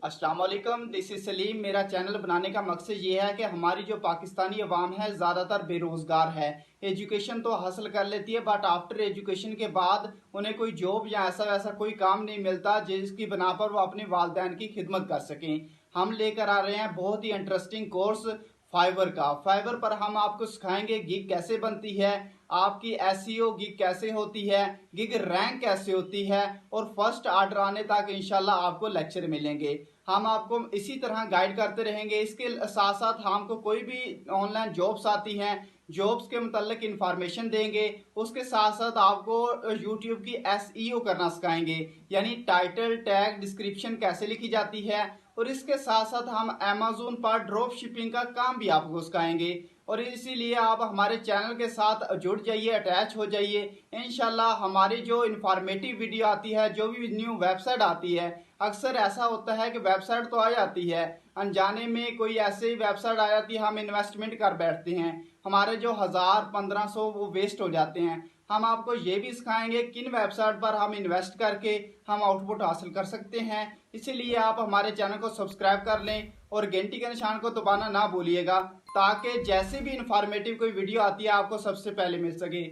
अस्सलाम वालेकुम, this is Salim. मेरा चैनल बनाने का मकसद ये है कि हमारी जो पाकिस्तानी अवाम है ज़्यादातर बेरोज़गार है। एजुकेशन तो हासिल कर लेती है बट आफ्टर एजुकेशन के बाद उन्हें कोई जॉब या ऐसा वैसा कोई काम नहीं मिलता जिसकी बना पर वो अपने वालिदैन की खिदमत कर सकें। हम लेकर आ रहे हैं बहुत ही इंटरेस्टिंग कोर्स फाइवर का। फाइवर पर हम आपको सिखाएंगे गिग कैसे बनती है, आपकी एसईओ गिग कैसे होती है, गिग रैंक कैसे होती है और फर्स्ट ऑर्डर आने तक इंशाल्लाह आपको लेक्चर मिलेंगे। हम आपको इसी तरह गाइड करते रहेंगे। इसके साथ साथ हमको कोई भी ऑनलाइन जॉब्स आती हैं, जॉब्स के मुतल्लिक इंफॉर्मेशन देंगे। उसके साथ साथ आपको यूट्यूब की एसईओ करना सिखाएंगे, यानी टाइटल टैग डिस्क्रिप्शन कैसे लिखी जाती है। और इसके साथ साथ हम अमेजोन पर ड्रॉप शिपिंग का काम भी आपको सिखाएंगे। और इसीलिए आप हमारे चैनल के साथ जुड़ जाइए, अटैच हो जाइए। इंशाल्लाह हमारी जो इंफॉर्मेटिव वीडियो आती है, जो भी न्यू वेबसाइट आती है, अक्सर ऐसा होता है कि वेबसाइट तो आ जाती है, अनजाने में कोई ऐसे ही वेबसाइट आ जाती है, हम इन्वेस्टमेंट कर बैठते हैं, हमारे जो 1000-1500 वो वेस्ट हो जाते हैं। हम आपको ये भी सिखाएंगे किन वेबसाइट पर हम इन्वेस्ट करके हम आउटपुट हासिल कर सकते हैं। इसीलिए आप हमारे चैनल को सब्सक्राइब कर लें और घंटी के निशान को दबाना ना भूलिएगा, ताकि जैसे भी इंफॉर्मेटिव कोई वीडियो आती है आपको सबसे पहले मिल सके।